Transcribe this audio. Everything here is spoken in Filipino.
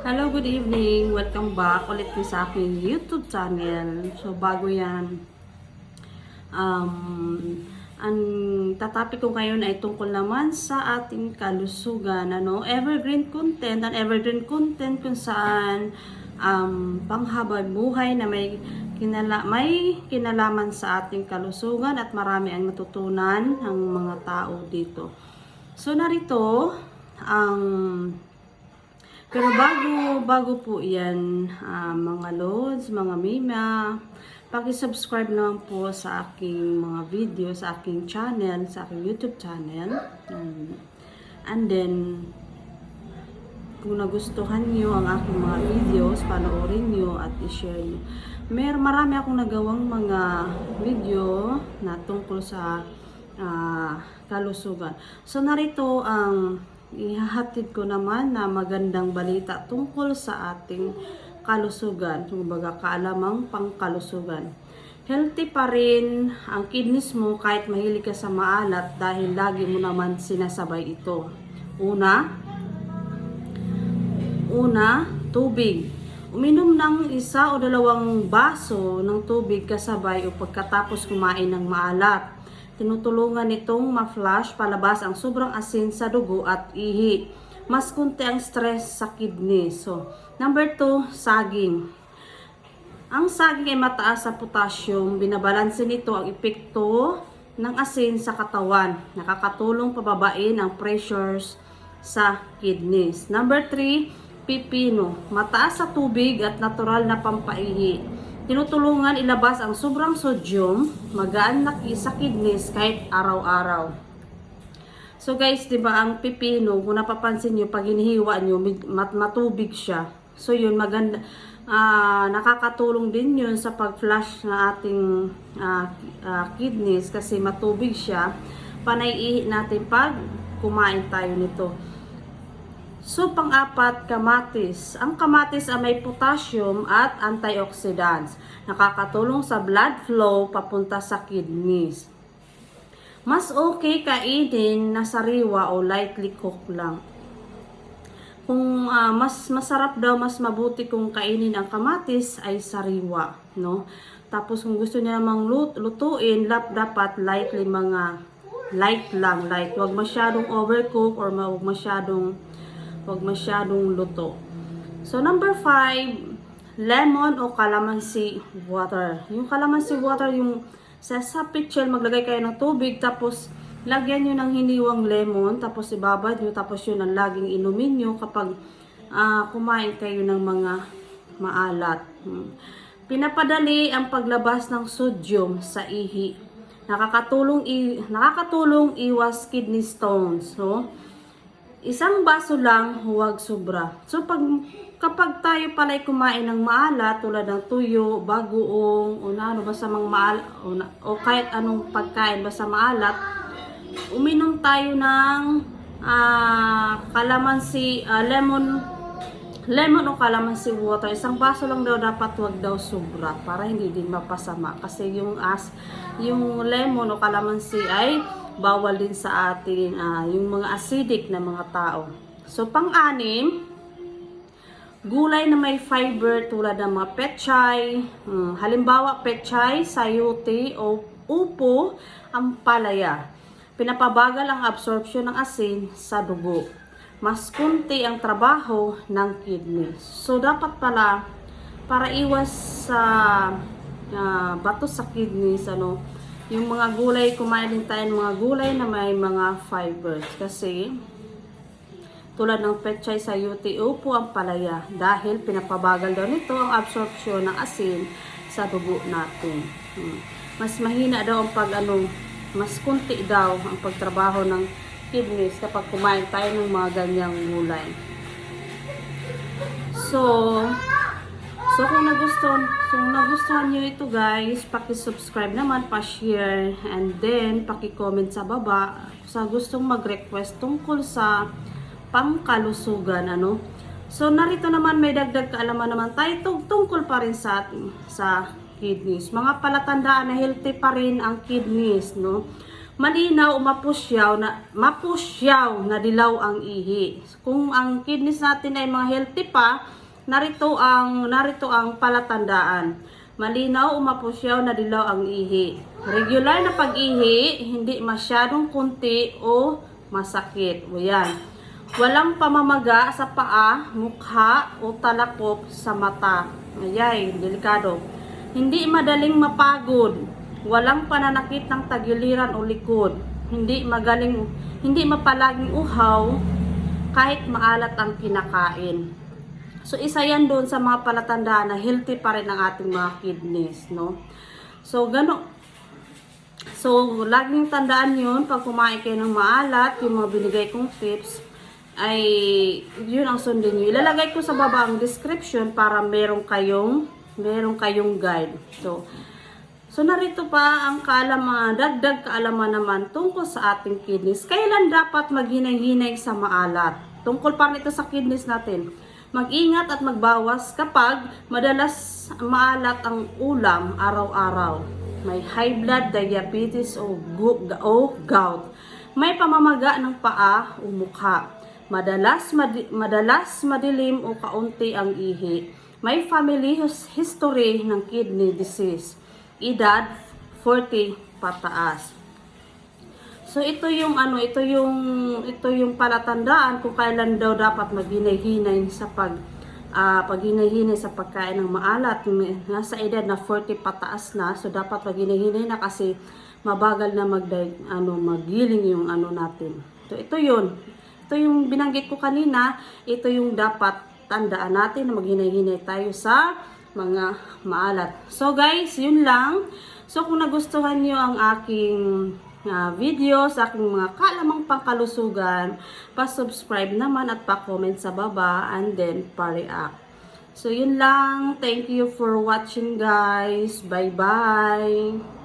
Hello, good evening. Welcome back ulit po sa aking YouTube channel. So, bago yan, ang tatapik ko ngayon ay tungkol naman sa ating kalusugan. Evergreen content, ang evergreen content kung saan panghabang buhay na may kinalaman sa ating kalusugan at marami ang natutunan ng mga tao dito. So, narito ang pero bago po yan, mga lods, mga mima, paki-subscribe naman po sa aking mga video, sa aking channel, sa aking YouTube channel. And then, kung nagustuhan nyo ang aking mga videos, panoorin nyo at i-share nyo. Marami akong nagawang mga video na tungkol sa kalusugan. So, narito ang ihahatid ko naman na magandang balita tungkol sa ating kalusugan, kumbaga kaalamang pangkalusugan. Healthy pa rin ang kidneys mo kahit mahilig ka sa maalat dahil lagi mo naman sinasabay ito. Una, tubig. Uminom ng 1 o 2 baso ng tubig kasabay o pagkatapos kumain ng maalat. Tinutulungan itong ma-flush palabas ang sobrang asin sa dugo at ihi. Mas kunti ang stress sa kidney. So, number 2, saging. Ang saging ay mataas sa potassium. Binabalanse nito ang epekto ng asin sa katawan. Nakakatulong pababain ang pressures sa kidneys. Number 3, pipino. Mataas sa tubig at natural na pampaihi. Tinutulungan ilabas ang sobrang sodium, magaan na sa kidneys kahit araw-araw. So guys, 'di ba ang pipino, kung napapansin niyo pag hinihiwa niyo, matubig siya. So yun maganda, nakakatulong din yun sa pag-flush na ating kidneys kasi matubig siya. Panay natin pag kumain tayo nito. So, pang-4, kamatis. Ang kamatis ay may potassium at antioxidants. Nakakatulong sa blood flow papunta sa kidneys. Mas okay kainin na sariwa o lightly cooked lang. Kung mas masarap daw, mas mabuti kung kainin ang kamatis ay sariwa, no? Tapos kung gusto niya namang lutuin, dapat lightly mga light lang, light. Huwag masyadong overcook or huwag masyadong luto. So, number 5, lemon o calamansi water. Yung calamansi water, yung sa pitchel, maglagay kayo ng tubig, tapos lagyan nyo ng hiniwang lemon, tapos ibabad nyo, tapos yun ang laging inumin nyo kapag kumain kayo ng mga maalat. Pinapadali ang paglabas ng sodium sa ihi. Nakakatulong iwas kidney stones. So, 1 baso lang, huwag sobra. So, kapag tayo pala'y kumain ng maalat, tulad ng tuyo, bagoong, basta o kahit anong pagkain, basta maalat, uminom tayo ng calamansi, lemon o calamansi water. 1 baso lang daw dapat, huwag daw sobra, para hindi din mapasama. Kasi yung lemon o calamansi ay bawal din sa atin yung mga acidic na mga tao. So, pang-6, gulay na may fiber tulad ng mga pechay. Halimbawa, pechay, sayote o upo, ampalaya. Pinapabagal ang absorption ng asin sa dugo. Mas kunti ang trabaho ng kidneys. So, dapat pala, para iwas sa bato sa kidneys, yung mga gulay, kumain din tayo ng mga gulay na may mga fibers. Kasi, tulad ng pechay, sayote, upo, ampalaya. Dahil pinapabagal daw nito ang absorption ng asin sa dugo natin. Mas mahina daw ang mas kunti daw ang pagtrabaho ng kidneys kapag kumain tayo ng mga ganyang gulay. So, kung nagustuhan nyo ito guys, paki-subscribe naman, pa-share, and then paki-comment sa baba sa gustong mag-request tungkol sa pangkalusugan, So, narito naman may dagdag kaalaman naman tayo tungkol pa rin sa kidneys. Mga palatandaan na healthy pa rin ang kidneys, no? malinaw o mapusyaw na dilaw ang ihi. Kung ang kidneys natin ay mga healthy pa, narito ang palatandaan. Malinaw o mapusyaw na dilaw ang ihi. Regular na pag-ihi, hindi masyadong kunti o masakit. O yan. Walang pamamaga sa paa, mukha o talakop sa mata. Ayay, delikado. Hindi madaling mapagod. Walang pananakit ng tagiliran o likod. Hindi mapalaging uhaw kahit maalat ang kinakain. So, isa yan doon sa mga palatandaan na healthy pa rin ang ating mga kidneys, no? So, So, laging tandaan yun, pag kumain kayo ng maalat, yung mga binigay kong tips, ay yun ang sundin nyo. Ilalagay ko sa baba ang description para meron kayong guide. So narito pa ang dagdag kaalaman naman tungkol sa ating kidneys. Kailan dapat maghinay-hinay sa maalat? Tungkol pa nito sa kidneys natin. Mag-ingat at magbawas kapag madalas maalat ang ulam araw-araw. May high blood, diabetes o gout. May pamamaga ng paa o mukha. Madalas madilim o kaunti ang ihi. May family history ng kidney disease. Edad 40 pataas. So ito yung palatandaan kung kailan daw dapat maghinay-hinay sa paghinay-hinay sa pagkain ng maalat. Nasa edad na 40 pataas na, so dapat maghinay-hinay na kasi mabagal na magiling yung natin. So ito yung binanggit ko kanina, ito yung dapat tandaan natin na maghinay-hinay tayo sa mga maalat. So guys, yun lang. So kung nagustuhan nyo ang aking video sa aking mga kalamang pangkalusugan, pa-subscribe naman at pa-comment sa baba and then pa-react. So yun lang. Thank you for watching guys. Bye-bye.